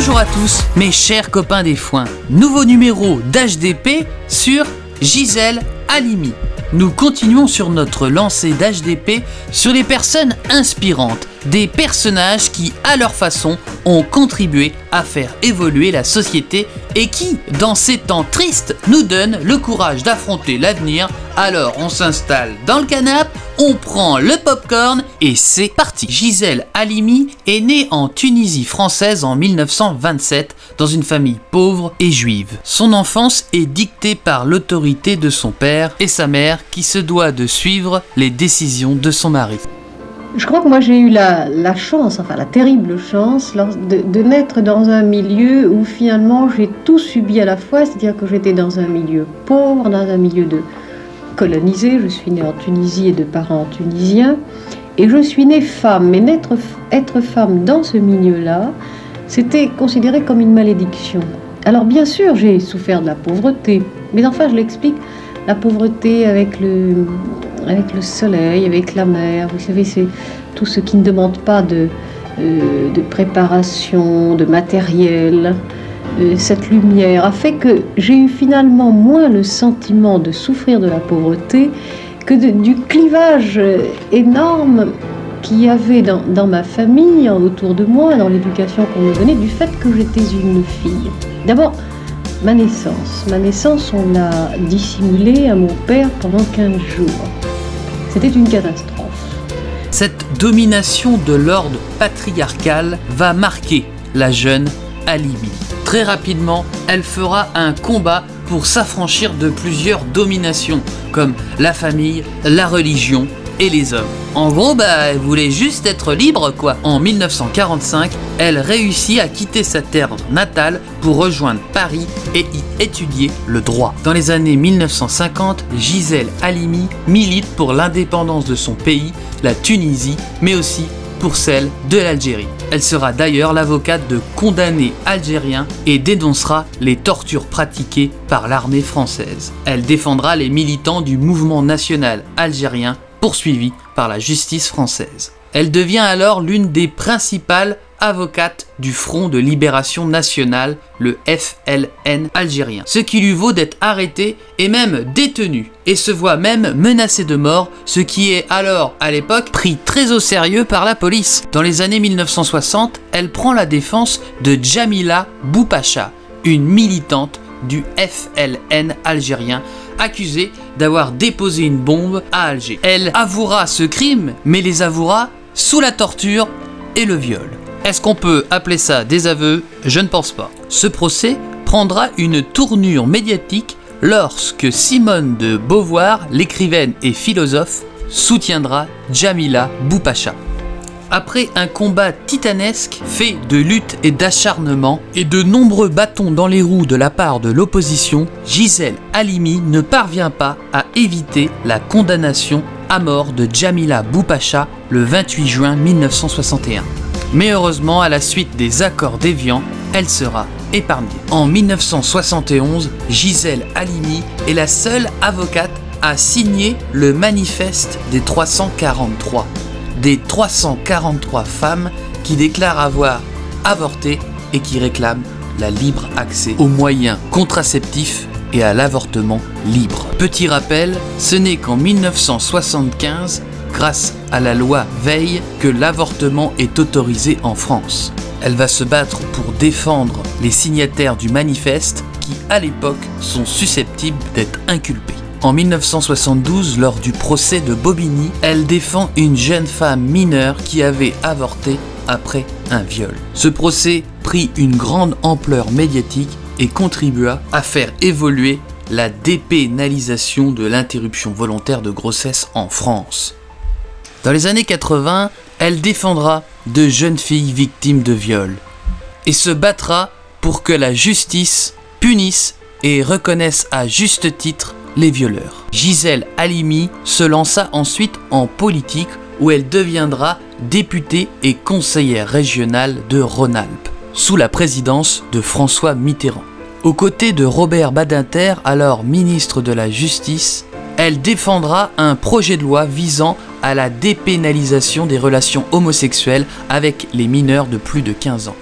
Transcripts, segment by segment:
Bonjour à tous, mes chers copains des foins. Nouveau numéro d'HDP sur Gisèle Halimi. Nous continuons sur notre lancée d'HDP sur les personnes inspirantes, des personnages qui, à leur façon, ont contribué à faire évoluer la société et qui, dans ces temps tristes, nous donnent le courage d'affronter l'avenir. Alors on s'installe dans le canapé, on prend le popcorn et c'est parti. Gisèle Halimi est née en Tunisie française en 1927 dans une famille pauvre et juive. Son enfance est dictée par l'autorité de son père et sa mère qui se doit de suivre les décisions de son mari. Je crois que moi j'ai eu la chance, enfin la terrible chance de naître dans un milieu où finalement j'ai tout subi à la fois, c'est-à-dire que j'étais dans un milieu pauvre, dans un milieu colonisé, je suis née en Tunisie et de parents tunisiens, et je suis née femme, mais être femme dans ce milieu-là, c'était considéré comme une malédiction. Alors bien sûr j'ai souffert de la pauvreté, mais enfin je l'explique, la pauvreté avec le soleil, avec la mer, vous savez, c'est tout ce qui ne demande pas de préparation, de matériel. Cette lumière a fait que j'ai eu finalement moins le sentiment de souffrir de la pauvreté que du clivage énorme qu'il y avait dans ma famille, autour de moi, dans l'éducation qu'on me donnait, du fait que j'étais une fille. D'abord, ma naissance, on l'a dissimulée à mon père pendant 15 jours. C'était une catastrophe. Cette domination de l'ordre patriarcal va marquer la jeune Halimi. Très rapidement, elle fera un combat pour s'affranchir de plusieurs dominations, comme la famille, la religion et les hommes. En gros, elle voulait juste être libre, quoi. En 1945, elle réussit à quitter sa terre natale pour rejoindre Paris et y étudier le droit. Dans les années 1950, Gisèle Halimi milite pour l'indépendance de son pays, la Tunisie, mais aussi pour celle de l'Algérie. Elle sera d'ailleurs l'avocate de condamnés algériens et dénoncera les tortures pratiquées par l'armée française. Elle défendra les militants du mouvement national algérien poursuivis par la justice française. Elle devient alors l'une des principales avocates du Front de Libération Nationale, le FLN algérien, ce qui lui vaut d'être arrêtée et même détenue, et se voit même menacée de mort, ce qui est alors, à l'époque, pris très au sérieux par la police. Dans les années 1960, elle prend la défense de Djamila Boupacha, une militante du FLN algérien, accusée d'avoir déposé une bombe à Alger. Elle avouera ce crime, mais les avouera sous la torture et le viol. Est-ce qu'on peut appeler ça des aveux ? Je ne pense pas. Ce procès prendra une tournure médiatique lorsque Simone de Beauvoir, l'écrivaine et philosophe, soutiendra Djamila Boupacha. Après un combat titanesque fait de lutte et d'acharnement et de nombreux bâtons dans les roues de la part de l'opposition, Gisèle Halimi ne parvient pas à éviter la condamnation à mort de Djamila Boupacha le 28 juin 1961. Mais heureusement, à la suite des accords d'Évian, elle sera épargnée. En 1971, Gisèle Halimi est la seule avocate à signer le manifeste des 343. Des 343 femmes qui déclarent avoir avorté et qui réclament la libre accès aux moyens contraceptifs et à l'avortement libre. Petit rappel, ce n'est qu'en 1975, grâce à la loi Veil, que l'avortement est autorisé en France. Elle va se battre pour défendre les signataires du manifeste qui, à l'époque, sont susceptibles d'être inculpés. En 1972, lors du procès de Bobigny, elle défend une jeune femme mineure qui avait avorté après un viol. Ce procès prit une grande ampleur médiatique et contribua à faire évoluer la dépénalisation de l'interruption volontaire de grossesse en France. Dans les années 80, elle défendra de jeunes filles victimes de viol et se battra pour que la justice punisse et reconnaisse à juste titre les violeurs. Gisèle Halimi se lança ensuite en politique où elle deviendra députée et conseillère régionale de Rhône-Alpes, sous la présidence de François Mitterrand. Aux côtés de Robert Badinter, alors ministre de la Justice, elle défendra un projet de loi visant à la dépénalisation des relations homosexuelles avec les mineurs de plus de 15 ans.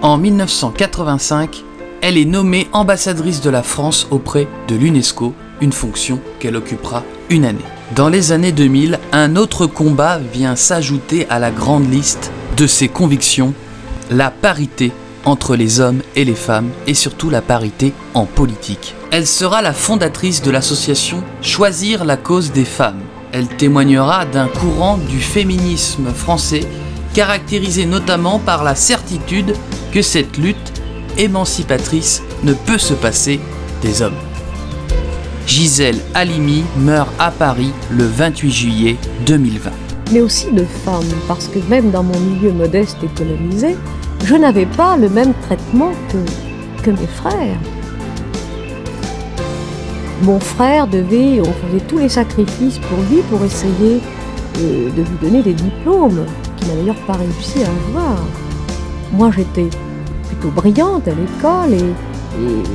En 1985, elle est nommée ambassadrice de la France auprès de l'UNESCO, une fonction qu'elle occupera une année. Dans les années 2000, un autre combat vient s'ajouter à la grande liste de ses convictions, la parité entre les hommes et les femmes, et surtout la parité en politique. Elle sera la fondatrice de l'association Choisir la cause des femmes. Elle témoignera d'un courant du féminisme français, caractérisé notamment par la certitude que cette lutte émancipatrice ne peut se passer des hommes. Gisèle Halimi meurt à Paris le 28 juillet 2020. Mais aussi de femmes, parce que même dans mon milieu modeste et colonisé, je n'avais pas le même traitement que mes frères. Mon frère on faisait tous les sacrifices pour lui pour essayer de lui donner des diplômes qu'il n'a d'ailleurs pas réussi à avoir. Moi j'étais plutôt brillante à l'école et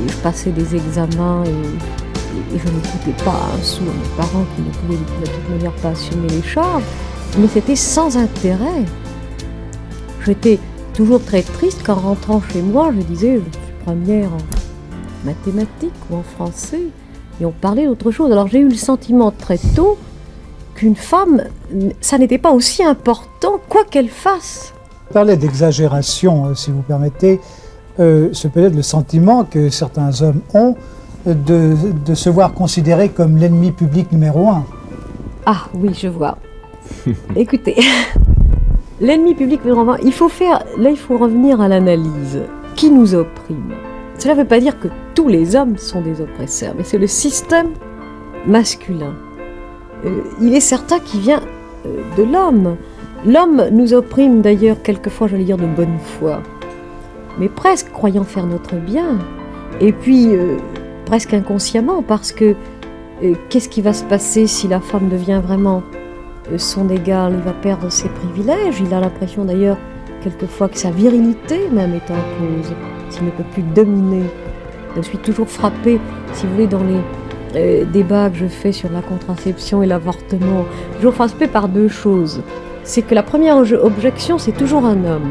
je passais des examens et je n'écoutais pas un sou à mes parents qui ne pouvaient de toute manière pas assumer les charges, mais c'était sans intérêt. J'étais toujours très triste qu'en rentrant chez moi, je disais je suis première en mathématiques ou en français, et on parlait d'autre chose. Alors j'ai eu le sentiment très tôt qu'une femme, ça n'était pas aussi important, quoi qu'elle fasse. Parler d'exagération, si vous permettez, c'est peut-être le sentiment que certains hommes ont de se voir considérés comme l'ennemi public numéro 1. Ah oui, je vois. Écoutez, l'ennemi public numéro 1, il faut revenir à l'analyse. Qui nous opprime? Cela ne veut pas dire que tous les hommes sont des oppresseurs, mais c'est le système masculin. Il est certain qu'il vient de l'homme. L'homme nous opprime d'ailleurs quelquefois, j'allais dire de bonne foi, mais presque croyant faire notre bien, et puis presque inconsciemment, parce que qu'est-ce qui va se passer si la femme devient vraiment son égale? Il va perdre ses privilèges, il a l'impression d'ailleurs quelquefois que sa virilité même est en cause, s'il ne peut plus dominer. Je suis toujours frappée, si vous voulez, dans les débats que je fais sur la contraception et l'avortement, toujours frappée par deux choses. C'est que la première objection, c'est toujours un homme.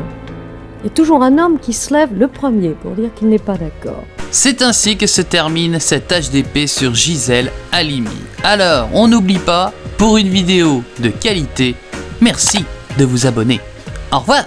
Il y a toujours un homme qui se lève le premier pour dire qu'il n'est pas d'accord. C'est ainsi que se termine cet HDP sur Gisèle Halimi. Alors, on n'oublie pas, pour une vidéo de qualité, merci de vous abonner. Au revoir!